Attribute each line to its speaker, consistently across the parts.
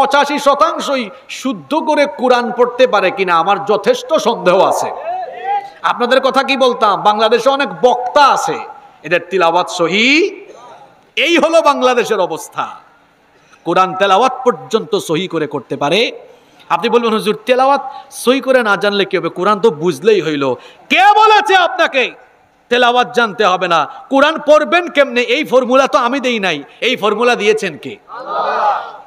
Speaker 1: 85% শুদ্ধ করে কোরআন পড়তে পারে কিনা আমার যথেষ্ট সন্দেহ আছে। আপনাদের কথা কি বলতাম, বাংলাদেশে অনেক বক্তা আছে, এদের তিলাওয়াত সহি। এই হলো বাংলাদেশের অবস্থা। কোরআন তেলাওয়াত পর্যন্ত সহি করে করতে পারে। আপনি বলবেন হুজুর তেলাওয়াত সহি করে না জানলে কি হবে, কোরআন তো বুঝলেই হইল। কে বলেছে আপনাকে তেলাওয়াত জানতে হবে না? কোরআন পড়বেন কেমনে এই ফর্মুলা তো আমি দেই নাই, এই ফর্মুলা দিয়েছেন কে?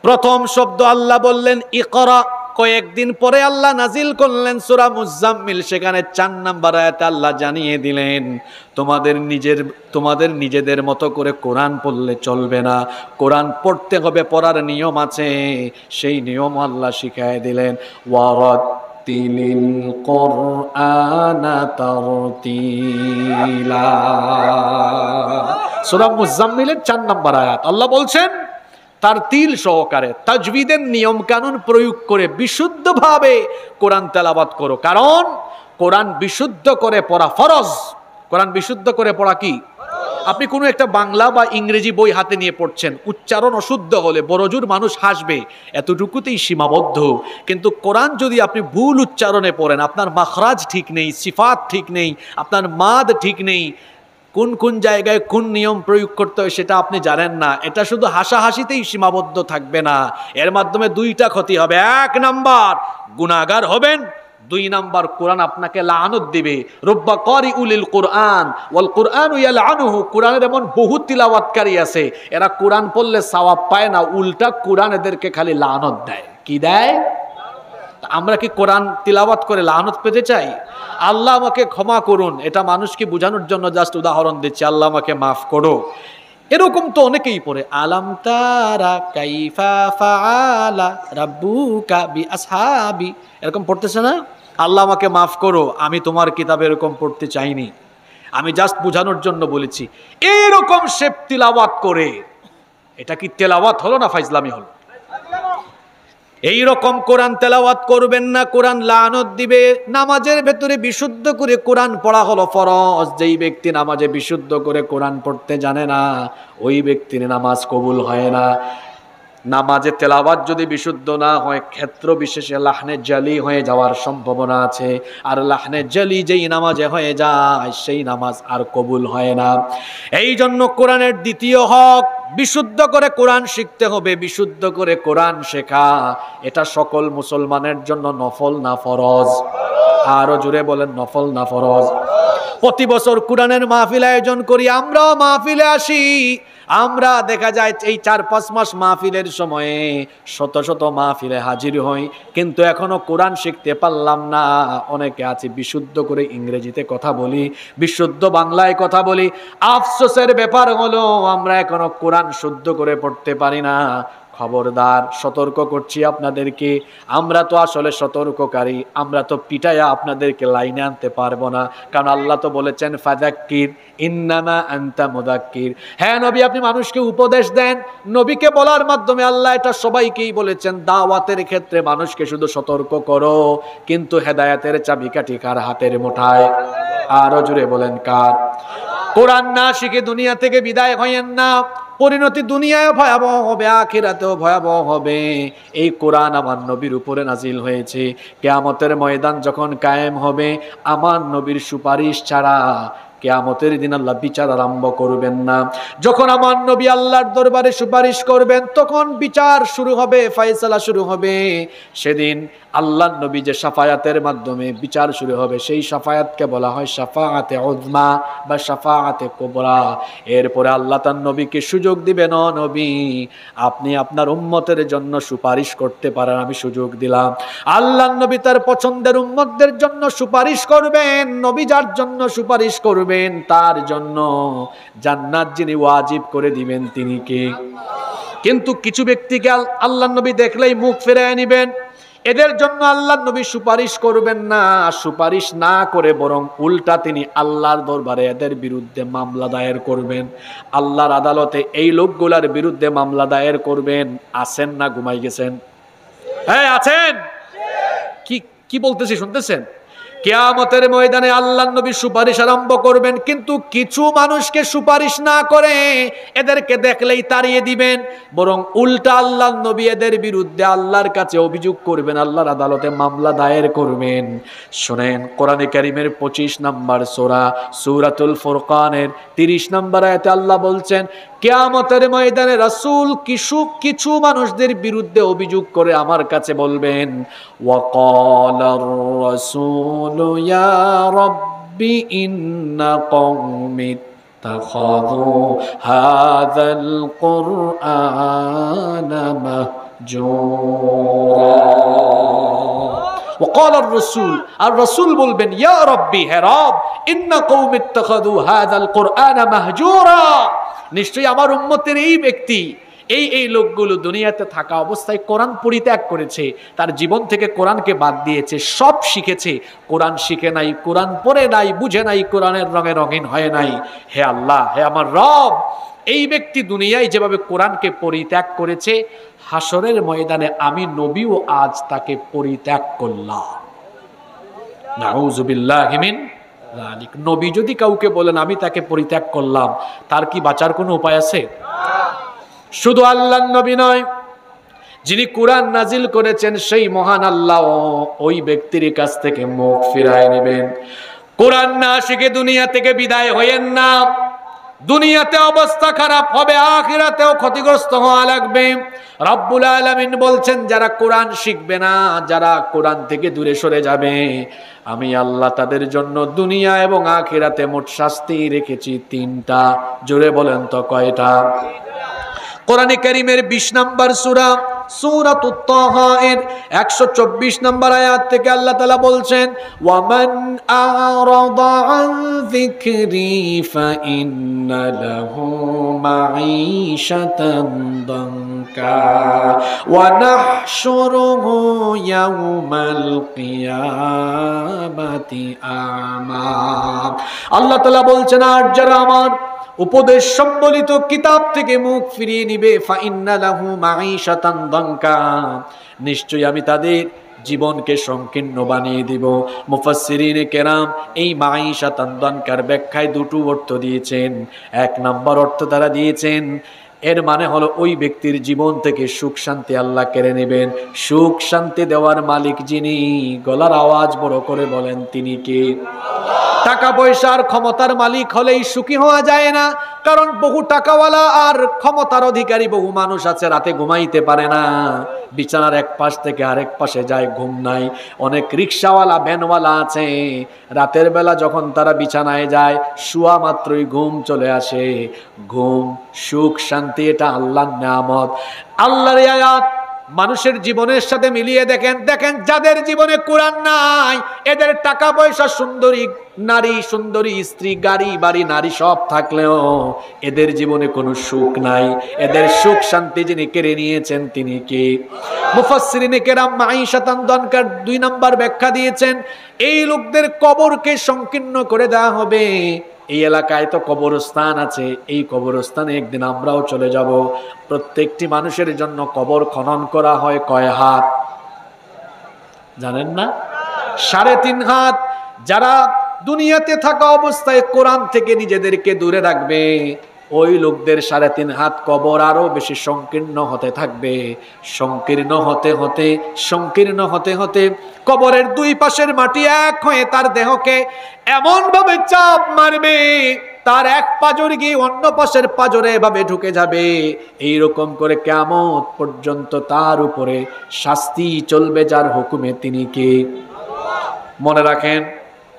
Speaker 1: প্রথম শব্দ আল্লাহ বললেন ইকরা, কয়েকদিন পরে আল্লাহ নাজিল করলেন সূরা মুজাম্মিল, সেখানে 4 নম্বর আয়াতে আল্লাহ জানিয়ে দিলেন তোমাদের নিজেদের মতো করে কোরআন পড়লে চলবে না, কোরআন পড়তে হবে, পড়ার নিয়ম আছে, সেই নিয়ম আল্লাহ শিখায় দিলেন। ওয়ারাতিলিল কুরআনা তারতিলা, সূরা মুজাম্মিলের 4 নম্বর আয়াত। আল্লাহ বলছেন তার তিল সহকারে তাজবিদের নিয়ম কানুন প্রয়োগ করে বিশুদ্ধভাবে কোরআন তেলাওয়াত করো, কারণ কোরআন বিশুদ্ধ করে পড়া ফরজ। কোরআন বিশুদ্ধ করে পড়া কি? আপনি কোনো একটা বাংলা বা ইংরেজি বই হাতে নিয়ে পড়ছেন, উচ্চারণ অশুদ্ধ হলে বড়জোর মানুষ হাসবে, এতটুকুতেই সীমাবদ্ধ। কিন্তু কোরআন যদি আপনি ভুল উচ্চারণে পড়েন, আপনার মাখরাজ ঠিক নেই, সিফাত ঠিক নেই, আপনার মাদ ঠিক নেই, কোন কোন জায়গায় কোন নিয়ম প্রয়োগ করতে হয় সেটা আপনি জানেন না, এটা শুধু হাসাহাসিতেই সীমাবদ্ধ থাকবে না, এর মাধ্যমে 2টা ক্ষতি হবে। 1 নাম্বার গুনাহগার হবেন, 2 নাম্বার কোরআন আপনাকে লানত দিবে। রব্বা কারিউলিল কোরআন ওয়াল কোরআনু ইয়ালআনুহু, কোরআনের এমন বহু তিলাওয়াতকারী আছে, এরা কোরআন পড়লে সওয়াব পায় না, উল্টা কোরআন এদেরকে খালি লানত দেয়। কি দেয়? আমরা কি কোরআন তিলাওয়াত করে লানত পেতে চাই? আল্লাহ আমাকে ক্ষমা করুন, এটা মানুষকে বোঝানোর জন্য জাস্ট উদাহরণ দিচ্ছি, আল্লাহ আমাকে মাফ করো। এরকম তো অনেকেই পড়ে, আলাম তারা কাইফা ফাআলা রাব্বুকা বিআসহাবি, এরকম পড়তেছে না? আল্লাহ আমাকে মাফ করো, আমি তোমার কিতাবে এরকম পড়তে চাইনি, আমি জাস্ট বোঝানোর জন্য বলেছি। এইরকম সে তিলাওয়াত করে, এটা কি তেলাওয়াত হলো না ফাইজলামি হলো? এই রকম কোরআন তেলাওয়াত করবেন না, কোরআন লানত দিবে। নামাজের ভেতরে বিশুদ্ধ করে কোরআন পড়া হলো ফরজ। যেই ব্যক্তি নামাজে বিশুদ্ধ করে কোরআন পড়তে জানে না, ওই ব্যক্তির নামাজ কবুল হয় না। নামাজে তেলাওয়াত যদি বিশুদ্ধ না হয়, ক্ষেত্র বিশেষে লাহনে জালি হয়ে যাওয়ার সম্ভাবনা আছে, আর লাহনে জালি যেই নামাজে হয়ে যায় সেই নামাজ আর কবুল হয় না। এই জন্য কোরআনের দ্বিতীয় হক, বিশুদ্ধ করে কোরআন শিখতে হবে। বিশুদ্ধ করে কোরআন শেখা এটা সকল মুসলমানের জন্য নফল না ফরজ? আরো জোরে বলেন, নফল না ফরজ? প্রতি বছর কোরআনের মাহফিল আয়োজন করি, আমরাও মাহফিলে আসি, আমরা দেখা যায় এই 4-5 মাস মাহফিলের সময়ে শত শত মাহফিলে হাজির হই, কিন্তু এখনো কোরআন শিখতে পারলাম না। অনেকে আছে বিশুদ্ধ করে ইংরেজিতে কথা বলি, বিশুদ্ধ বাংলায় কথা বলি, আফসোসের ব্যাপার হলো আমরা এখনো কোরআন শুদ্ধ করে পড়তে পারি না। খবরদার, সতর্ক করছি আপনাদেরকে, আমরা তো আসলে সতর্ককারী, আমরা তো পিটায়া আপনাদেরকে লাইনে আনতে পারবো না, কারণ আল্লাহ তো বলেছেন ফাযাক্কির ইন্নামা আনতা মুযাক্কির। হ্যাঁ নবী, আপনি মানুষকে উপদেশ দেন, নবীকে বলার মাধ্যমে আল্লাহ এটা সবাইকেই বলেছেন। দাওয়াতের ক্ষেত্রে মানুষকে শুধু সতর্ক করো, কিন্তু হেদায়েতের চাবিকাঠি কার হাতের মুঠায়? আরো জুড়ে বলেন, কার? কোরআন না শিখে দুনিয়া থেকে বিদায় হয়েন না, পরিণতি দুনিয়ায় ভয়াবহ হবে, আখিরাতেও ভয়াবহ হবে। এই কোরআন আমার নবীর উপরে নাজিল হয়েছে, কিয়ামতের ময়দান যখন কায়েম হবে, আমার নবীর সুপারিশ ছাড়া কিয়ামতের দিন আল্লাহ বিচার আরম্ভ করবেন না। যখন আমার নবী আল্লাহর দরবারে সুপারিশ করবেন, তখন বিচার শুরু হবে, ফয়সালা শুরু হবে। সেদিন আল্লাহর নবী যে শাফায়াতের মাধ্যমে বিচার শুরু হবে, সেই শাফায়াতকে বলা হয় শাফাআতে উযমা বা শাফাআতে কুবরা। এরপরে আল্লাহ তার নবীকে সুযোগ দিবেন, ও নবী আপনি আপনার উম্মতের জন্য সুপারিশ করতে পারেন, আমি সুযোগ দিলাম। আল্লাহর নবী তার পছন্দের উম্মতদের জন্য সুপারিশ করবেন। নবী যার জন্য সুপারিশ করবেন, তার জন্য জান্নাত যিনি ওয়াজিব করে দিবেন তিনি কে? কিন্তু কিছু ব্যক্তিকে আল্লাহর নবী দেখলেই মুখ ফিরিয়ে নেবেন, এদের জন্য আল্লাহর নবী সুপারিশ করবেন না। সুপারিশ না করে বরং উল্টা তিনি আল্লাহর দরবারে এদের বিরুদ্ধে মামলা দায়ের করবেন। আল্লাহর আদালতে এই লোকগুলার বিরুদ্ধে মামলা দায়ের করবেন। আছেন না ঘুমাই গেছেন? হ্যাঁ আছেন? কি কি বলতেছি শুনতেছেন? কিয়ামতের ময়দানে আল্লাহর নবী সুপারিশ আরম্ভ করবেন, কিন্তু কিছু মানুষকে সুপারিশ না করে এদেরকে দেখলেই তাড়িয়ে দিবেন, বরং উল্টা আল্লাহর নবী এদের বিরুদ্ধে আল্লাহর কাছে অভিযোগ করবেন, আল্লাহর আদালতে মামলা দায়ের করবেন। শুনেন, কোরআনে কারীমের 25 নম্বর সূরা সূরাতুল ফুরকানের 30 নম্বর আয়াতে আল্লাহ বলছেন, কিয়ামতের ময়দানে রাসূল কিছু মানুষদের বিরুদ্ধে অভিযোগ করে আমার কাছে বলবেন, ওয়াকালার রাসূলু ইয়া রাব্বি ইন্না কওমি ইত্তাখাযু হাযাল কুরআনা মাহজুরা। وقال الرسول আর রাসূল বলবেন, ইয়া রাব্বি, হে রব, ইন্না কওমি ইত্তাখাযু হাযাল কুরআনা মাহজুরা, নিশ্চয়ই আমার উম্মতের এই ব্যক্তি, এই লোকগুলো দুনিয়াতে থাকা অবস্থায় কোরআন পরিত্যাগ করেছে, তার জীবন থেকে কোরআনকে বাদ দিয়েছে, সব শিখেছে, কোরআন শিখে নাই, কোরআন পড়ে নাই, বুঝে নাই, কোরআনের রঙে রঙিন হয় নাই। হে আল্লাহ, হে আমার রব, এই ব্যক্তি দুনিয়ায় যেভাবে কোরআনকে পরিত্যাগ করেছে, হাসরের ময়দানে আমি নবীও আজ তাকে পরিত্যাগ করলাম। নাউযু বিল্লাহি মিন যালিক। নবী যদি কাউকে বলেন আমি তাকে পরিত্যাগ করলাম, তার কি বাঁচার কোনো উপায় আছে? শুধু আল্লাহর নবী নয়, যিনি কোরআন নাজিল করেছেন সেই মহান আল্লাহ ওই ব্যক্তির কাছ থেকে মুখ ফিরায় নেবেন। কোরআন না শিখে দুনিয়া থেকে বিদায় হয়েন না। দুনিয়াতে অবস্থা খারাপ হবে, আখিরাতেও ক্ষতিগ্রস্ত হওয়া লাগবে। রব্বুল আলামিন বলছেন, যারা কোরআন শিখবে না, যারা কোরআন থেকে দূরে সরে যাবে, আমি আল্লাহ তাদের জন্য দুনিয়া এবং আখিরাতে মোট শাস্তি রেখেছি 3টা। জোরে বলেন তো কয়টা? কোরআনে কারীমের 20 নম্বর সূরা সূরাতুত তাহা এর 124 নম্বর আয়াত থেকে আল্লাহ তাআলা বলছেন, ওয়ামান আ'রাদা আন যিকরি ফাইন্না লাহু মাঈশাতান দানকা ওয়া নাহশুরুহু ইয়াওমাল কিয়ামাতি আমা। আল্লাহ তাআলা বলছেন, আর যারা আমার উপদেশ সম্বলিত কিতাব থেকে মুখ ফিরিয়ে নিবে, ফাইন্না লাহু মাঈশাতান দানকা, নিশ্চয়ই আমি তাদের জীবনকে সংকীর্ণ বানিয়ে দিব। মুফাসসিরিনে কেরাম এই মাঈশাতান দানকার ব্যাখ্যায় 2টো অর্থ দিয়েছেন। 1 নম্বর অর্থ তারা দিয়েছেন, এর মানে হলো ওই ব্যক্তির জীবন থেকে সুখ শান্তি আল্লাহ কেড়ে নেবেন। সুখ শান্তি দেওয়ার মালিক যিনি, গলার আওয়াজ বড় করে বলেন তিনি কে? টাকা পয়সার ক্ষমতার মালিক হলেই সুখী হওয়া যায় না, কারণ বহু টাকাওয়ালা আর ক্ষমতার অধিকারী বহু মানুষ আছে, রাতে ঘুমাইতে পারে না, বিছানার এক পাশ থেকে আরেক পাশে যায়, ঘুম নাই। অনেক রিক্সাওয়ালা ভ্যানওয়ালা আছে, রাতের বেলা যখন তারা বিছানায় যায়, শোয়া মাত্রই ঘুম চলে আসে। ঘুম, সুখ, শান্তি, এটা আল্লাহর নিয়ামত। আল্লাহর আয়াত মানুষের জীবনের সাথে মিলিয়ে দেখেন, যাদের জীবনে কোরআন নাই, এদের টাকা পয়সা, সুন্দরী নারী, সুন্দরী স্ত্রী, গাড়ি বাড়ি, নারী সব থাকলেও এদের জীবনে কোনো সুখ নাই। এদের সুখ শান্তি যিনি কেড়ে নিয়েছেন তিনি কে? মুফাসসিরিনে কেরাম মাঈশাতান দানকার 2 নম্বর ব্যাখ্যা দিয়েছেন, এই লোকদের কবরকে সংকীর্ণ করে দেওয়া হবে। এই এলাকায় তো কবরস্থান আছে, এই কবরস্থানে একদিন আমরাও চলে যাব। প্রত্যেকটি মানুষের জন্য কবর খনন করা হয় কয় হাত জানেন না? 3.5 হাত। যারা দুনিয়াতে থাকা অবস্থায় কোরআন থেকে নিজেদেরকে দূরে রাখবে, ওই লোকদের 3.5 হাত কবর আরো বেশি সংকীর্ণ হতে থাকবে। সংকীর্ণ হতে হতে কবরের 2 পাশের মাটি এক হয়ে তার দেহকে এমন ভাবে চাপ মারবে, তার এক পাজর গিয়ে অন্য পাশের পাজরে এভাবে ঢুকে যাবে। এইরকম করে কিয়ামত পর্যন্ত তার উপরে শাস্তি চলবে, যার হুকুমে তিনি কে? মনে রাখেন,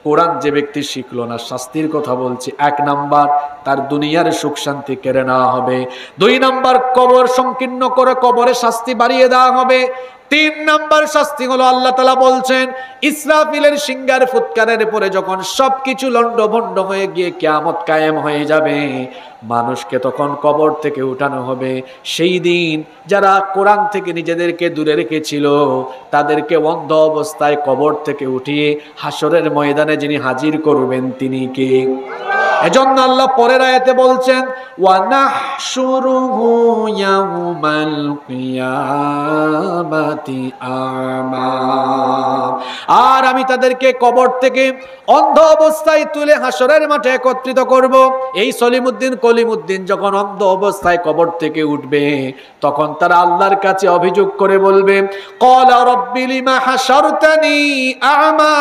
Speaker 1: কোরআন যে ব্যক্তি শিখলো না, শাস্তির কথা বলছি। 1 নাম্বার, তার দুনিয়ার সুখ শান্তি কেড়ে নেওয়া হবে। 2 নাম্বার, কবর সংকীর্ণ করে কবরে শাস্তি বাড়িয়ে দেওয়া হবে। 3 নাম্বার শাস্তি হলো, আল্লাহ তাআলা বলছেন, ইসরাফিলের সিংহার ফুৎকারের পরে যখন সবকিছু লন্ডভন্ড হয়ে গিয়ে কিয়ামত কায়েম হয়ে যাবে, মানুষকে তখন কবর থেকে উঠানো হবে। সেই দিন যারা কোরআন থেকে নিজেদেরকে দূরে রেখেছিল, তাদেরকে অন্ধ অবস্থায় কবর থেকে উঠিয়ে হাসরের ময়দানে যিনি হাজির করবেন তিনি কে? এজন্য আল্লাহ পরের আয়াতে বলছেন ওয়া নাহশুরুহু ইয়াউমাল কিয়ামাতি আমা, আর আমি তাদেরকে কবর থেকে অন্ধ অবস্থায় তুলে হাসরের মাঠে একত্রিত করব। এই সলিমউদ্দিন কলিমউদ্দিন যখন অন্ধ অবস্থায় কবর থেকে উঠবে তখন তারা আল্লাহর কাছে অভিযোগ করে বলবে ক্বালা রাব্বি লিমা হাশারতানি আমা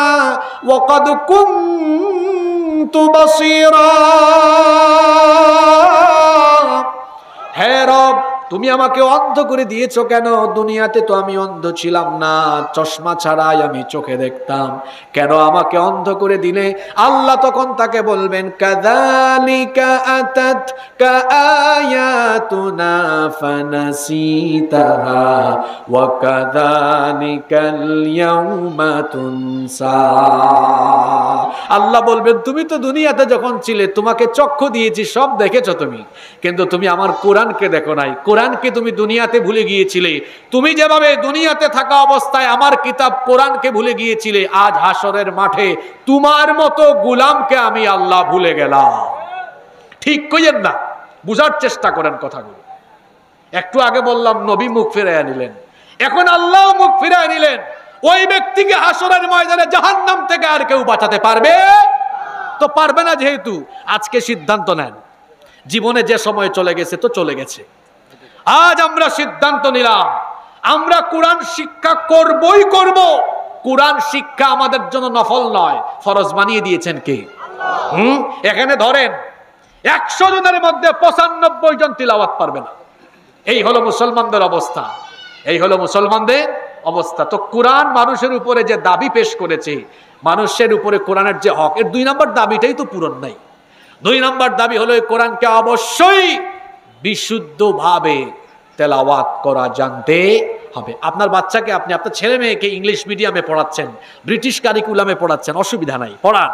Speaker 1: ওয়া ক্বাদ কুনতু বাসীরা, হে রব তুমি আমাকে অন্ধ করে দিয়েছো কেন? দুনিয়াতে তো আমি অন্ধ ছিলাম না, চশমা ছাড়াই আমি চোখে দেখতাম, কেন আমাকে অন্ধ করে দিলে? আল্লাহ তখন তাকে বলবেন কাযালিকা আতাতকা আয়াতুনা ফানাসিতাহা ওয়া কাযালিকাল ইয়াউমা তুনসা। আল্লাহ বলবেন তুমি তো দুনিয়াতে যখন ছিলে তোমাকে চক্ষু দিয়েছি, সব দেখেছো তুমি, কিন্তু তুমি আমার কোরআনকে দেখো নাই। কোরআনকে তুমি দুনিয়াতে ভুলে গিয়েছিলে। তুমি যেভাবে দুনিয়াতে থাকা অবস্থায় আমার কিতাব কোরআনকে ভুলে গিয়েছিলে, আজ হাসরের মাঠে তোমার মতো গোলামকে আমি আল্লাহ ভুলে গেলাম। ঠিক কইেন না, বুঝার চেষ্টা করেন কথাগুলো। একটু আগে বললাম নবী মুখ ফিরাইয়া নিলেন, এখন আল্লাহ মুখ ফিরাইয়া নিলেন। ওই ব্যক্তিকে হাসরের ময়দানে জাহান্নাম থেকে আর কেউ বাঁচাতে পারবে তো পারবে না। যেহেতু আজকে সিদ্ধান্ত নেন, জীবনে যে সময় চলে গেছে তো চলে গেছে, আজ আমরা সিদ্ধান্ত নিলাম আমরা কোরআন শিক্ষা করবই করব। কোরআন শিক্ষা আমাদের জন্য নফল নয়, ফরজ বানিয়ে দিয়েছেন কে? এখানে ধরেন 100 জনের মধ্যে 95 জন তিলাওয়াত পারবে না। এই হলো মুসলমানদের অবস্থা, এই হলো মুসলমানদের অবস্থা। তো কোরআন মানুষের উপরে যে দাবি পেশ করেছে, মানুষের উপরে কোরআনের যে হক, এর 2 নম্বর দাবিটাই তো পূরণ নাই। 2 নম্বর দাবি হলো এই কোরআনকে অবশ্যই বিশুদ্ধভাবে তেলাওয়াত করা জানতে হবে। আপনার বাচ্চাকে, আপনি আপনার ছেলে মেয়েকে ইংলিশ মিডিয়ামে পড়াচ্ছেন, ব্রিটিশ কারিকুলামে পড়াচ্ছেন, অসুবিধা নাই, পড়ান।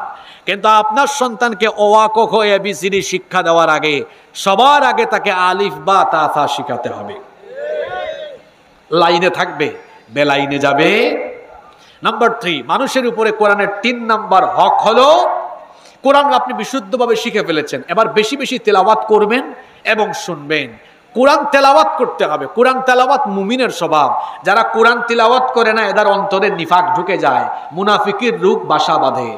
Speaker 1: কিন্তু আপনার সন্তানকে অ আ ক খ এবিসিডি শিক্ষা দেওয়ার আগে সবার আগে তাকে আলিফ বা তা থা শিখাতে হবে। লাইনে থাকবে, বেলাইনে যাবে। নাম্বার 3, মানুষের উপরে কোরআনের 3 নম্বর হক হলো কোরআন আপনি বিশুদ্ধভাবে শিখে ফেলেছেন, এবার বেশি বেশি তেলাওয়াত করবেন এবং শুনবেন। কোরআন তেলাওয়াত করতে হবে। কোরআন তেলাওয়াত মুমিনের স্বভাব। যারা কোরআন তেলাওয়াত করে না এদের অন্তরে নিফাক ঢুকে যায়, মুনাফিকের রূপ বাসা বাঁধে।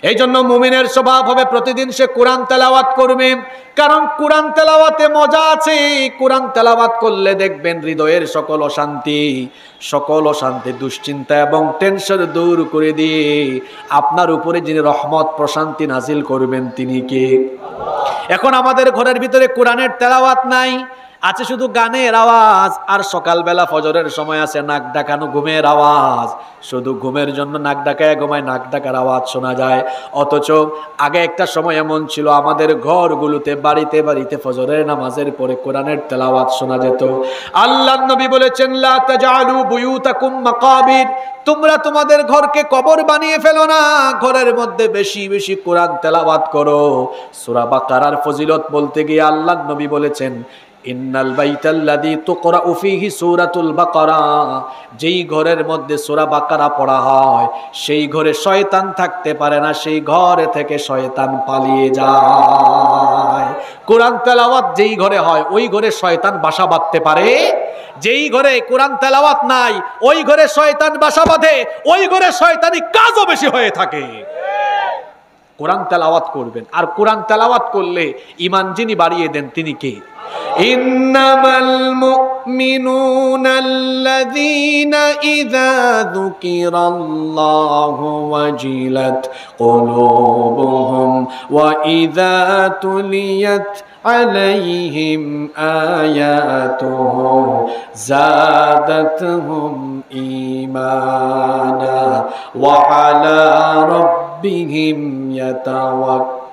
Speaker 1: এই জন্য মুমিনের স্বভাব হবে প্রতিদিন সে কোরআন তেলাওয়াত করবে, কারণ কোরআন তেলাওয়াতে মজা আছে। কোরআন তেলাওয়াত করলে দেখবেন হৃদয়ের সকল অশান্তি দুশ্চিন্তা এবং টেনশন দূর করে দিয়ে আপনার উপরে যিনি রহমত প্রশান্তি নাজিল করবেন তিনি কে? এখন আমাদের ঘরের ভিতরে কোরআনের তেলাওয়াত নাই, আছে শুধু গানের আওয়াজ, আর সকালবেলা ফজরের সময় আছে নাক ডাকানো ঘুমের আওয়াজ। শুধু ঘুমের জন্য নাক ডাকায় ঘুমায়, নাক ডাকার আওয়াজ শোনা যায়। অথচ আগে একটা সময় এমন ছিল আমাদের ঘরগুলোতে বাড়িতে বাড়িতে ফজরের নামাজের পরে কোরআনের তেলাওয়াত শোনা যেত। আল্লাহর নবী বলেছেন লা তাজআলু বুয়ুতাকুম মাকাবির, তোমরা তোমাদের ঘরকে কবর বানিয়ে ফেলো না, ঘরের মধ্যে বেশি বেশি কোরআন তেলাওয়াত করো। সূরা বাকারার ফজিলত বলতে গিয়ে আল্লাহর নবী বলেছেন ইন্নাল বাইতাল্লাযী তুকরাউ ফীহি সূরাতুল বাকারা, যেই ঘরের মধ্যে সূরা বাকারা পড়া হয় সেই ঘরে শয়তান থাকতে পারে না, সেই ঘর থেকে শয়তান পালিয়ে যায়। কোরআন তেলাওয়াত যেই ঘরে হয় ওই ঘরে শয়তান বাসা বাঁধতে পারে। যেই ঘরে কোরআন তেলাওয়াত নাই ওই ঘরে শয়তান বাসা বাঁধে, ওই ঘরে শয়তানি কাজও বেশি হয়ে থাকে। কোরআন তেলাওয়াত করবেন, আর কোরআন তেলাওয়াত করলে ঈমান যিনি বাড়িয়ে দেন তিনি কে? ইন্নামাল মুমিনুনাল্লাযীনা ইযা যুকিরাল্লাহু ওয়াজিলাত কুলুবুহুম ওয়া ইযা তুলিয়াত আলাইহিম আয়াতুহু যাদাতহুম ঈমানা ওয়া আলা রাব্বিহিম ইয়াতাওয়াক্কালুন।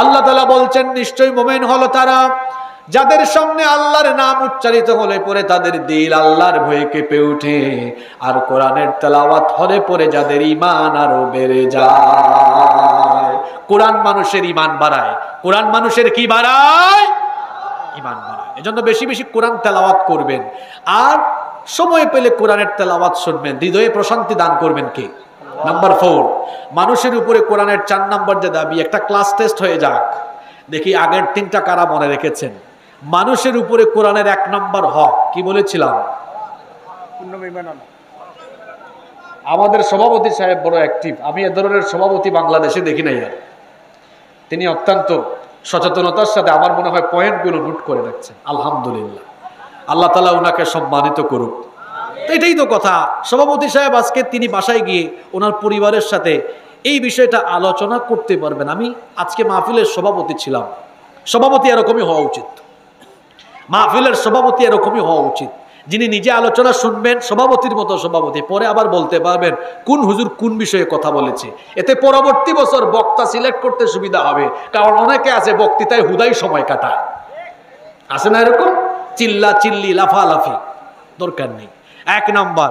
Speaker 1: আল্লাহ তাআলা বলছেন নিশ্চয়ই মুমিন হলো তারা যাদের সামনে আল্লাহর নাম উচ্চারিত হলে পরে তাদের দিল আল্লাহর ভয়ে কেঁপে ওঠে, আর কোরআনের তেলাওয়াত হলে পরে যাদের ঈমান আরো বেড়ে যায়। কোরআন মানুষের ঈমান বাড়ায়। কোরআন মানুষের কি বাড়ায়? ঈমান বাড়ায়। এজন্য বেশি বেশি কোরআন তেলাওয়াত করবেন, আর সময় পেলে কোরআনের তেলাওয়াত শুনবেন। হৃদয়ে প্রশান্তি দান করবেন কে? নাম্বার 4, মানুষের উপরে কোরআনের 4 নাম্বার যে দাবি, একটা ক্লাস টেস্ট হয়ে যাক, দেখি আগের 3টা কারা মনে রেখেছেন। মানুষের উপরে কোরআনের 1 নাম্বার হক কি বলেছিলাম? আমাদের সভাপতি সাহেব বড় অ্যাক্টিভ, আমি এ ধরনের সভাপতি বাংলাদেশে দেখি নাই। আর তিনি অত্যন্ত সচেতনতার সাথে আমার মনে হয় পয়েন্টগুলো নোট করে রাখছেন। আলহামদুলিল্লাহ, আল্লাহ তাআলা ওনাকে সম্মানিত করুক। তো এটাই তো কথা, সভাপতি সাহেব আজকে তিনি বাসায় গিয়ে ওনার পরিবারের সাথে এই বিষয়টা আলোচনা করতে পারবেন। আমি আজকে মাহফিলের সভাপতি ছিলাম, সভাপতি এরকমই হওয়া উচিত, মাহফিলের সভাপতি এরকমই হওয়া উচিত, যিনি নিজে আলোচনা শুনবেন, সভাপতির মতো সভাপতি, পরে আবার বলতে পারবেন কোন হুজুর কোন বিষয়ে কথা বলেছে। এতে পরবর্তী বছর বক্তা সিলেক্ট করতে সুবিধা হবে, কারণ অনেকে আছে বক্তৃতায় হুদাই সময় কাটায়, আছে না এরকম? চিল্লা চিল্লি লাফালাফি দরকার নেই। 1 নাম্বার,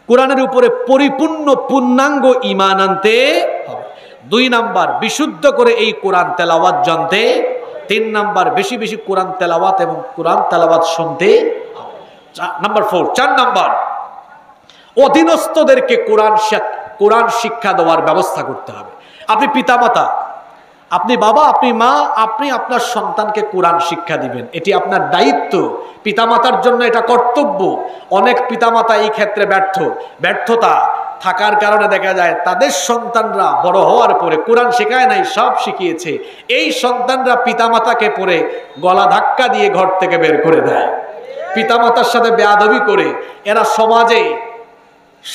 Speaker 1: কোরআনের উপরে পরিপূর্ণ পূর্ণাঙ্গ ঈমান আনতে হবে। 2 নাম্বার, বিশুদ্ধ করে এই কোরআন তেলাওয়াত জানতে। 3 নাম্বার, বেশি বেশি কোরআন তেলাওয়াত এবং কোরআন তেলাওয়াত শুনতে হবে। নাম্বার 4, 4 নাম্বার, অধীনস্থদেরকে কোরআন শিক্ষা দেওয়ার ব্যবস্থা করতে হবে। আপনি পিতামাতা, আপনি বাবা, আপনি মা, আপনি আপনার সন্তানকে কোরআন শিক্ষা দিবেন, এটি আপনার দায়িত্ব। পিতামাতার জন্য এটা কর্তব্য। অনেক পিতামাতা এই ক্ষেত্রে ব্যর্থতা থাকার কারণে দেখা যায় তাদের সন্তানরা বড় হওয়ার পরে কোরআন শেখায় নাই, সব শিখিয়েছে। এই সন্তানরা পিতামাতাকে পরে গলা ধাক্কা দিয়ে ঘর থেকে বের করে দেয়, পিতামাতার সাথে বেয়াদবি করে এরা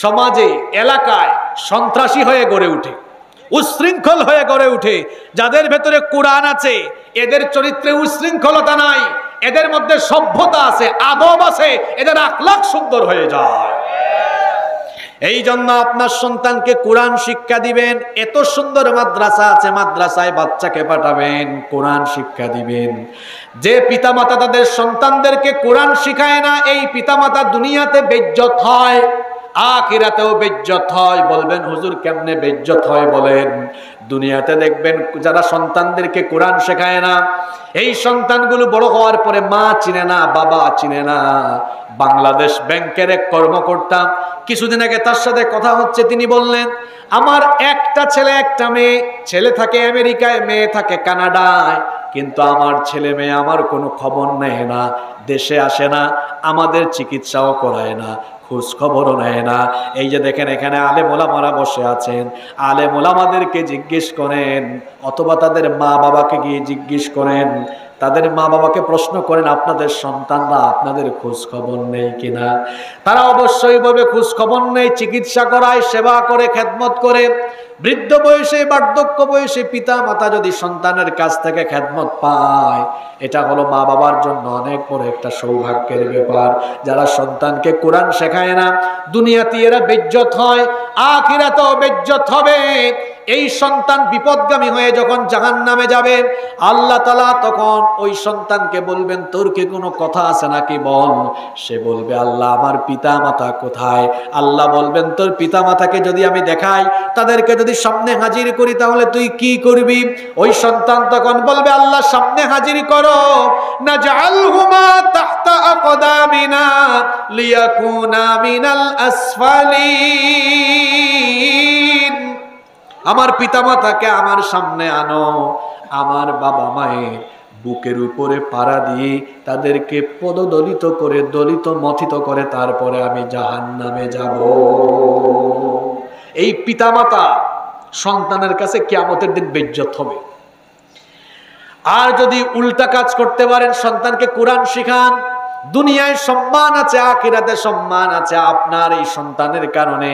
Speaker 1: সমাজে এলাকায় সন্ত্রাসী হয়ে গড়ে উঠে, উশৃঙ্খল হয়ে গড়ে উঠে। যাদের ভেতরে কোরআন আছে এদের চরিত্রে উশৃঙ্খলতা নাই, এদের মধ্যে সভ্যতা আছে, আদব আছে, এদের আখলাক সুন্দর হয়ে যায়। এই জন্য আপনার সন্তানকে কোরআন শিক্ষা দিবেন। এত সুন্দর মাদ্রাসা আছে, মাদ্রাসায় বাচ্চাকে পাঠাবেন, কোরআন শিক্ষা দিবেন। যে পিতামাতা তাদের সন্তানদেরকে কোরআন শিখায় না, এই পিতামাতা দুনিয়াতে বেইজ্জত হয়, আখিরাতেও বেইজ্জত হয়। বলবেন হুজুর কেমনে বেইজ্জত হয় বলেন? দুনিয়াতে দেখবেন যারা সন্তানদেরকে কোরআন শেখায় না, এই সন্তানগুলো বড় হওয়ার পরে মা চিনে না, বাবা চিনে না। বাংলাদেশ ব্যাংকের এক কর্মকর্তা, কিছুদিন আগে তার সাথে কথা হচ্ছে, তিনি বললেন আমার একটা ছেলে একটা মেয়ে, ছেলে থাকে আমেরিকায়, মেয়ে থাকে কানাডায়, কিন্তু আমার ছেলে মেয়ে আমার কোনো খবর নেয় না, দেশে আসে না, আমাদের চিকিৎসাও করায় না, খোঁজ খবরও নেয় না। এই যে দেখেন এখানে আলেম ওলামারা বসে আছেন, আলেম ওলামাদেরকে জিজ্ঞেস করেন, অথবা তাদের মা বাবাকে গিয়ে জিজ্ঞেস করেন, তাদের মা বাবাকে প্রশ্ন করেন আপনাদের সন্তানরা আপনাদের খোঁজ খবর নেই কিনা। তারা অবশ্যই বলবে খোঁজ খবর নেই, চিকিৎসা করায়, সেবা করে, খেদমত করে। বৃদ্ধ বয়সে, বার্ধক্য বয়সে পিতা মাতা যদি সন্তানের কাছ থেকে খেদমত পায়, এটা হলো মা বাবার জন্য অনেক বড় একটা সৌভাগ্যের ব্যাপার। যারা সন্তানকে কোরআন শেখায় না, দুনিয়াতে এরা বেইজ্জত হয়, আখিরাতেও বেইজ্জত হবে। এই সন্তান বিপদগামী হয়ে যখন জাহান্নামে যাবে, আল্লাহ তাআলা তখন ওই সন্তানকে বলবেন তোর কি কোনো কথা আছে নাকি বল। সে বলবে আল্লাহ আমার পিতা মাতা কোথায়? আল্লাহ বলবেন তোর পিতা মাতাকে যদি আমি দেখাই, তাদেরকে যদি সামনে হাজির করি, তাহলে তুই কি করবি? ওই সন্তান তখন বলবে আল্লাহ সামনে হাজির করো, নাজআলহুমা তাহতা আকদামিনা লিয়াকুনা মিনাল আসফালিন। আমার পিতামাতাকে আমার সামনে আনো, আমার বাবা মায়ের বুকের উপরে পাড়া দিয়ে তাদেরকে পদদলিত করে, দলিত মথিত করে, তারপরে আমি জাহান্নামে যাব। এই পিতামাতা সন্তানের কাছে কিয়ামতের দিন বেইজ্জত হবে। আর যদি উল্টা কাজ করতে পারেন, সন্তানকে কোরআন শিখান, দুনিয়ায় সম্মান আছে, আখিরাতে সম্মান আছে। আপনার এই সন্তানের কারণে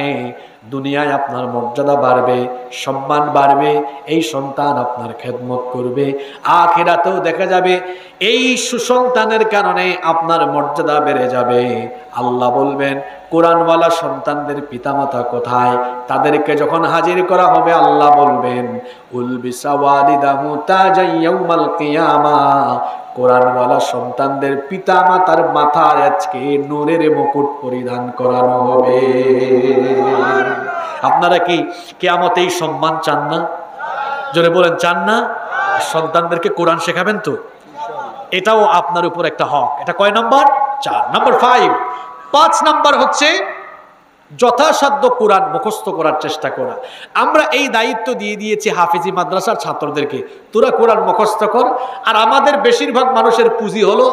Speaker 1: দুনিয়ায় আপনার মর্যাদা বাড়বে, সম্মান বাড়বে, এই সন্তান আপনার খেদমত করবে। আখিরাতেও দেখা যাবে এই সুসন্তানের কারণে আপনার মর্যাদা বেড়ে যাবে। আল্লাহ বলবেন কোরআনওয়ালা সন্তানদের পিতামাতা কোথায়? তাদেরকে যখন হাজির করা হবে, আল্লাহ বলবেন উলবিসা ওয়ালিদাহু তাজান ইয়াউমাল কিয়ামা। কোরআনওয়ালা সন্তানদের পিতামাতার মাথায় আজকে নূরের মুকুট পরিধান করানো হবে। আপনারা কি কিয়ামতে এই সম্মান চান না? জোরে বলেন চান না? সন্তানদেরকে কোরআন শেখাবেন তো? এটাও আপনার উপর একটা হক। এটা কয় নাম্বার? 4 নাম্বার 5 নাম্বার হচ্ছে যথাসাধ্য কোরআন মুখস্থ করার চেষ্টা করা। আমরা এই দায়িত্ব দিয়ে দিয়েছি হাফিজি মাদ্রাসার ছাত্রদেরকে, তোরা কোরআন মুখস্থ কর। আর আমাদের বেশিরভাগ মানুষের পুঁজি হলো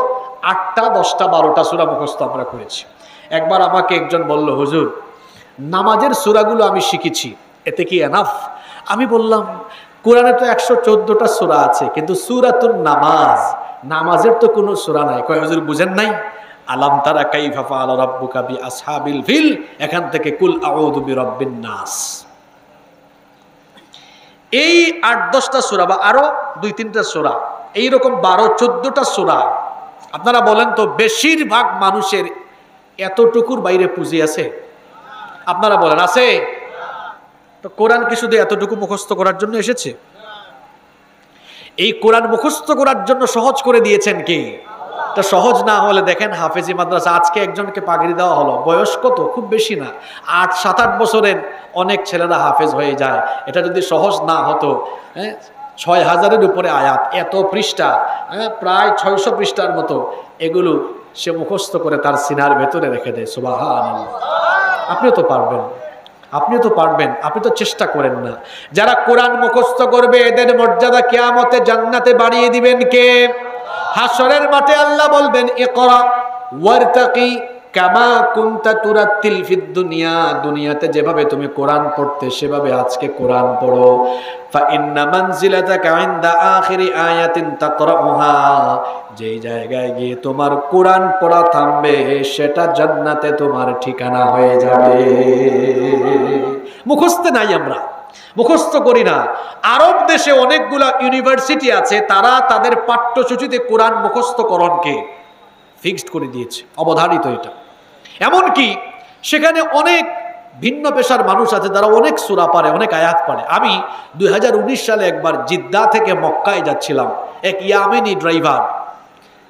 Speaker 1: 8টা 10টা 12টা সূরা মুখস্থ আমরা করেছি। একবার আমাকে একজন বলল, হুজুর নামাজের সূরাগুলো আমি শিখেছি, এতে কি এনাফ? আমি বললাম কোরআনে তো 114টা সূরা আছে, কিন্তু সূরাতুন নামাজ, নামাজের তো কোনো সূরা নাই। কয় হুজুর বুঝেন নাই? আলাম তারা কাইফা ফাআলা রাব্বুকা বিআসহাবিল ফিল, এখান থেকে কুল আউযু বিরাব্বিন নাস। এই 8-10টা সূরা বা আরো 2-3টা সূরা, এইরকম 12-14টা সূরা, আপনারা বলেন তো বেশিরভাগ মানুষের এতটুকুর বাইরে পুঁজি আছে? আপনারা বলেন আছে? তো কোরআন কি শুধু এতটুকু মুখস্থ করার জন্য এসেছে? এই কোরআন মুখস্থ করার জন্য সহজ করে দিয়েছেন কে? তা সহজ না হলে দেখেন হাফেজি মাদ্রাসা, আজকে একজনকে পাগড়ি দেওয়া হলো, বয়স কত? খুব বেশি না, 7-8 বছরের অনেক ছেলেরা হাফেজ হয়ে যায়। এটা যদি সহজ না হতো, 6000-এর উপরে আয়াত, এত পৃষ্ঠা, প্রায় 600 পৃষ্ঠার মতো, এগুলো সে মুখস্থ করে তার সিনার ভেতরে রেখে দেয়। সুবহানাল্লাহ। আপনিও তো পারবেন, আপনিও তো পারবেন, আপনি তো চেষ্টা করেন না। যারা কোরআন মুখস্থ করবে এদের মর্যাদা কিয়ামতে জান্নাতে বাড়িয়ে দিবেন কে? হাসরের মাঠে আল্লাহ বলবেন ইকরা ওয়ারতাকি কামা কুনতা তুরাত্তিল ফিদ দুনিয়া, দুনিয়াতে যেভাবে তুমি কোরআন পড়তে সেভাবে আজকে কোরআন পড়ো। ফা ইন্না মানজিলাতাকা ইনদা আখিরি আয়াতিন তাকরাউহা, যেই জায়গায় গিয়ে তোমার কোরআন পড়া থামবে সেটা জান্নাতে তোমার ঠিকানা হয়ে যাবে। মুখস্থ নাই, আমরা মুখস্থ করি না। আরব দেশে অনেকগুলা ইউনিভার্সিটি আছে, তারা তাদের পাঠ্যসূচিতে কোরআন মুখস্থকরণকে ফিক্সড করে দিয়েছে, অবধারিত এটা। এমনকি সেখানে অনেক ভিন্ন পেশার মানুষ আছে যারা অনেক সূরা পারে, অনেক আয়াত পারে। আমি 2019 সালে একবার জিদ্দা থেকে মক্কায় যাচ্ছিলাম, এক ইয়ামেনি ড্রাইভার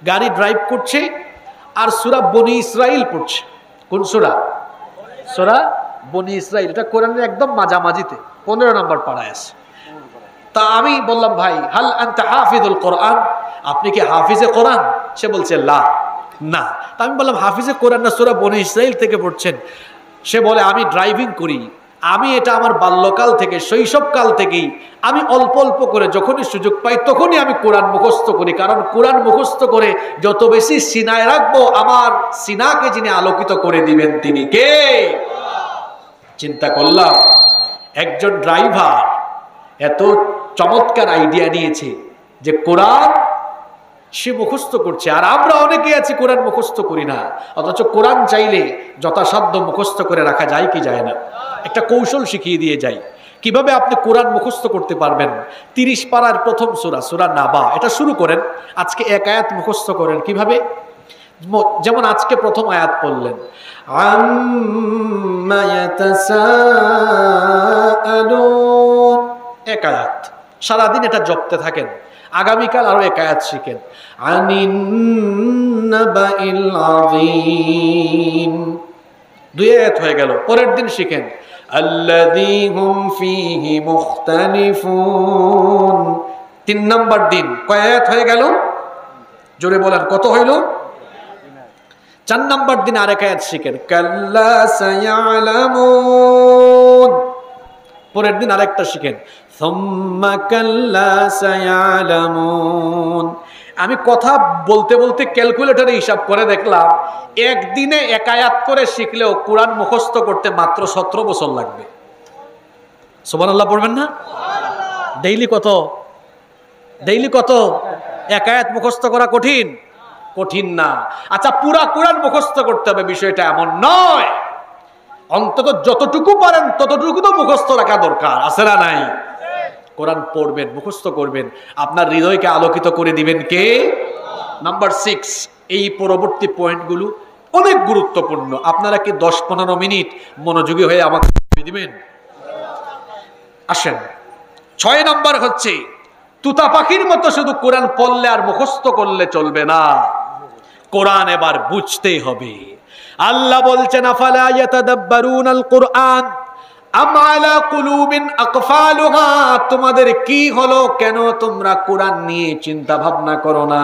Speaker 1: গাড়ি ড্রাইভ করছে আর সূরা বনি ইসরাইল পড়ছে। কোন সূরা? সূরা বনি ইসরাইল। এটা কোরআনের একদম মাঝামাঝিতে 15 নম্বর পাড়ায় আছে। তা আমি বললাম, ভাই হাল আনতা হাফিজুল কোরআন, আপনি কি হাফিজে কোরআন? সে বলছে লা, না। তা আমি বললাম হাফিজে কোরআন না সূরা বনি ইসরাইল থেকে পড়ছেন? সে বলে আমি ড্রাইভিং করি, আমি এটা আমার বাল্যকাল থেকে, শৈশবকাল থেকেই আমি অল্প অল্প করে যখনই সুযোগ পাই তখনই আমি কোরআন মুখস্থ করি, কারণ কোরআন মুখস্থ করে যত বেশি সিনায় রাখবো আমার সিনাকে যিনি আলোকিত করে দিবেন তিনি কে? চিন্তা করলাম একজন ড্রাইভার এত চমৎকার আইডিয়া নিয়েছে যে কোরআন সে মুখস্থ করছে, আর আমরা অনেকে আছি কোরআন মুখস্থ করি না। অথচ কোরআন চাইলে যথাসাধ্য মুখস্থ করে রাখা যায় কি যায় না? একটা কৌশল শিখিয়ে দিয়ে যাই কিভাবে আপনি কোরআন মুখস্থ করতে পারবেন। 30 পারার প্রথম সূরা, সূরা নাবা, এটা শুরু করেন, আজকে এক আয়াত মুখস্থ করেন। কিভাবে? যেমন আজকে প্রথম আয়াত পড়লেন, আম্মা ইয়াতাসাআলুন, এক আয়াত, সারাদিন এটা জপতে থাকেন। আগামীকাল আরো এক আয়াত শিখেন, আনিন নাবাইল আযীম, 2 আয়াত হয়ে গেল। পরের দিন শিখেন, আল্লাযী হুম ফীহি মুখতালিফুন, 3 নম্বর দিন কয় আয়াত হয়ে গেল? জোরে বলেন, কত হইল? 4 নম্বর দিন আরেক আয়াত শিখেন, কাল্লা সায়ালামুন। পরের দিন আরেকটা শিখেন, সুম্মা কাল্লা সায়ালামুন। আমি কথা বলতে বলতে ক্যালকুলেটরে হিসাব করে দেখলাম একদিনে এক আয়াত করে শিখলেও কোরআন মুখস্থ করতে মাত্র 17 বছর লাগবে। সুবহানাল্লাহ পড়বেন না? ডেইলি কত? ডেইলি কত? এক আয়াত মুখস্থ করা কঠিন? কঠিন না। আচ্ছা, পুরা কোরআন মুখস্থ করতে হবে বিষয়টা এমন নয়, অন্তত যতটুকু পারেন ততটুকু তো মুখস্থ রাখা দরকার, আছে না নাই? কোরআন পড়বেন, মুখস্থ করবেন, আপনার হৃদয়কে আলোকিত করে দিবেন কে? নাম্বার 6, এই পরবর্তী পয়েন্টগুলো অনেক গুরুত্বপূর্ণ। আপনারা কি 10-15 মিনিট মনোযোগী হয়ে আমাকে দিবেন? আসেন, 6 নম্বর হচ্ছে তুতা পাখির মতো শুধু কোরআন পড়লে আর মুখস্থ করলে চলবে না, কোরআন এবার বুঝতেই হবে। আল্লাহ বলছেন, আফালা ইয়াতাদাব্বারুনাল কুরআন আম আলা কুলুবিন আকফালুহা, তোমাদের কি হলো, কেন তোমরা কোরআন নিয়ে চিন্তা ভাবনা করো না,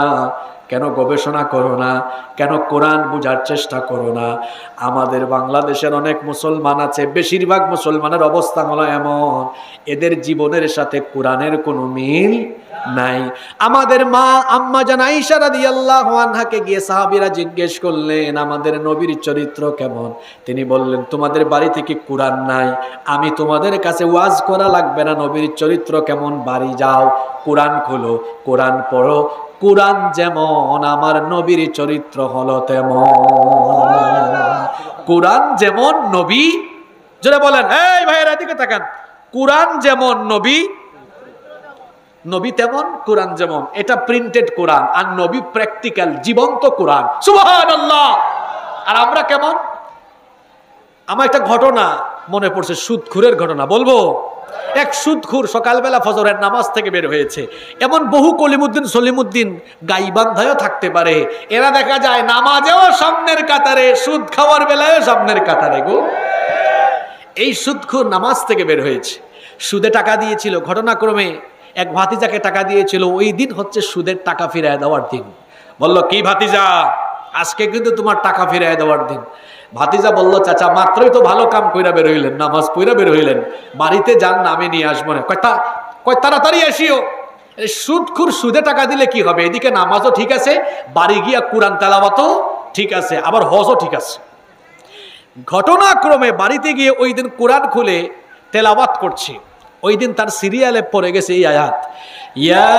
Speaker 1: কেন গবেষণা করো না? কেন কোরআন বোঝার চেষ্টা করো না? আমাদের বাংলাদেশের অনেক মুসলমান আছে, বেশিরভাগ মুসলমানের অবস্থা হলো এমন, এদের জীবনের সাথে কোরআনের কোনো মিল নাই। আমাদের মা আম্মা জান আয়েশা রাদিয়াল্লাহু আনহাকে গিয়ে সাহাবীরা জিজ্ঞেস করলেন, আমাদের নবীর চরিত্র কেমন? তিনি বললেন, তোমাদের বাড়িতে কি কোরআন নাই? আমি তোমাদের কাছে ওয়াজ করা লাগবে না, নবীর চরিত্র কেমন, বাড়ি যাও, কোরআন খোলো, কোরআন পড়ো। কোরআন যেমন, আমার নবীর চরিত্র হলো তেমন। কোরআন যেমন, নবী, যারা বলেন এই ভাইয়েরা দিকে তাকান, কোরআন যেমন, নবী নবী তেমন, কোরআন যেমন। এটা প্রিন্টেড কোরআন, আর নবী প্র্যাকটিক্যাল জীবন্ত কোরআন। সুবহানাল্লাহ। আর আমরা কেমন? আমার একটা ঘটনা মনে পড়ছে, সুদখুরের ঘটনা বলবো। এক সুদখুর সকালবেলা ফজরের নামাজ থেকে বের হয়েছে। এমন বহু কলিমুদ্দিন সলিমুদ্দিন গাইবান্ধায়ও থাকতে পারে, এরা দেখা যায় নামাজেও সামনের কাতারে, সুদ খাওয়ার বেলায়ও সামনের কাতারে গো। এই সুদখুর নামাজ থেকে বের হয়েছে, সুদে টাকা দিয়েছিল। ঘটনাক্রমে এক ভাতিজাকে টাকা দিয়েছিল, ওই দিন হচ্ছে সুদের টাকা ফিরিয়ে দেওয়ার দিন। বলল, কি ভাতিজা, আজকে কিন্তু তোমার টাকা ফিরিয়ে দেওয়ার দিন। ভাতিজা বলল, চাচা মাত্রই তো ভালো কাম কইরা বের হইলেন, নামাজ পড়া বের হইলেন, বাড়িতে যান না, আমি নিয়ে আসবো না। কয় তাড়াতাড়ি আসিও। সুদখুর সুদে টাকা দিলে কি হবে? এদিকে নামাজও ঠিক আছে, বাড়ি গিয়া কোরআন তেলাওয়াতও ঠিক আছে, আবার হজও ঠিক আছে। ঘটনাক্রমে বাড়িতে গিয়ে ওই দিন কোরআন খুলে তেলাওয়াত করছে। ওই দিন তার সিরিয়ালে পড়ে গেছে এই আয়াত, ইয়া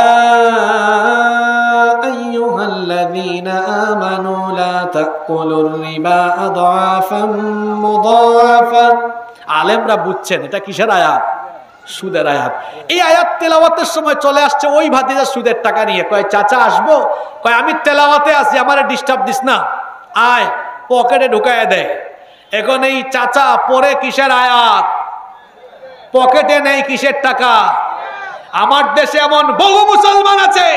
Speaker 1: আইয়ুহাল্লাযীনা আমানু লা তাকুলুর রিবা আদআফাম মুদাআফা। আলেমরা বুঝছেন এটা কিসের আয়াত? সুদের আয়াত। এই আয়াত তেলাওয়াতের সময় চলে আসছে ওই ভাতিজা সুদের টাকা নিয়ে, কয় চাচা আসবো? কয় আমি তেলাওয়াতে আছি, আমারে ডিস্টার্ব দিস না, আয়। পকেটে ঢুকায় দেয়। এখন এই চাচা পরে কিসের আয়াত? পকেটে নেই কিসের টাকা? আমার দেশে এমন বহু মুসলমান আছে,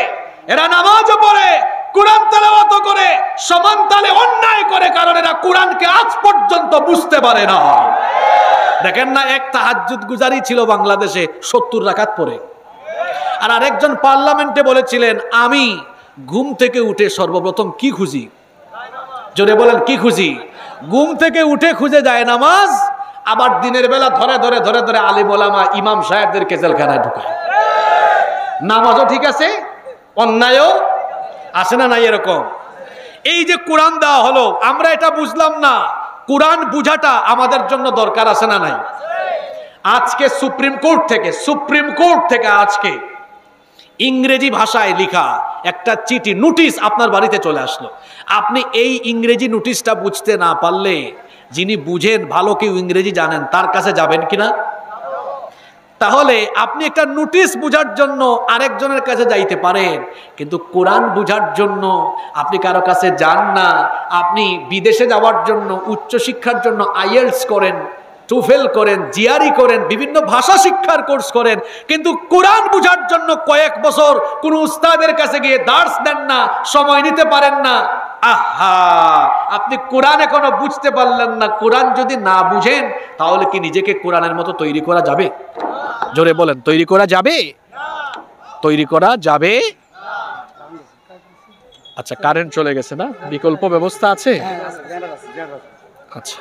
Speaker 1: এরা নামাজও পড়ে, কোরআন তেলাওয়াতও করে, সমান তালে অন্যায় করে, কারণ এরা কোরআনকে আজ পর্যন্ত বুঝতে পারে না। দেখেন না, এক তাহাজ্জুদ গুজারি ছিল বাংলাদেশে 70 রাকাত পড়ে, আর আরেকজন পার্লামেন্টে বলেছিলেন, আমি ঘুম থেকে উঠে সর্বপ্রথম কি খুঁজি? জোরে বলেন, কি খুঁজি? ঘুম থেকে উঠে খুঁজে যায় নামাজ, আবার দিনের বেলা ধরে ধরে ধরে ধরে আলিম ওলামা ইমাম সাহেবদেরকে জেলখানায় ঢুকায়। নামাজও ঠিক আছে, অন্যায়ও আসে না নাই এরকম। এই যে কোরআন দেওয়া হলো, আমরা এটা বুঝলাম না, কোরআন বুঝাটা আমাদের জন্য দরকার আছে না নাই? আজকে সুপ্রিম কোর্ট থেকে আজকে ইংরেজি ভাষায় লেখা একটা চিঠি, নোটিশ আপনার বাড়িতে চলে আসলো। আপনি এই ইংরেজি নোটিশটা বুঝতে না পারলে, যিনি বুঝেন ভালো, কেউ ইংরেজি জানেন, তার কাছে যাবেন কিনা? তাহলে আপনি একটা নোটিশ বুঝার জন্য আরেকজনের কাছে যাইতে পারেন, কিন্তু কোরআন বুঝার জন্য আপনি কারো কাছে যান না। আপনি বিদেশে যাওয়ার জন্য, উচ্চশিক্ষার জন্য আইএলটিএস করেন, টুফেল করেন, জিআরই করেন, বিভিন্ন ভাষা শিক্ষার কোর্স করেন, কিন্তু কোরআন বুঝার জন্য কয়েক বছর কোনো উস্তাদের কাছে গিয়ে দার্স দেন না, সময় নিতে পারেন না। আহা, আপনি কোরআন এখনো বুঝতে পারলেন না। কোরআন যদি না বুঝেন, তাহলে কি নিজেকে কোরআনের মতো তৈরি করা যাবে? জোরে বলেন, তৈরি করা যাবে? তৈরি করা যাবে? আচ্ছা, কারেন্ট চলে গেছে না? বিকল্প ব্যবস্থা আছে? আচ্ছা,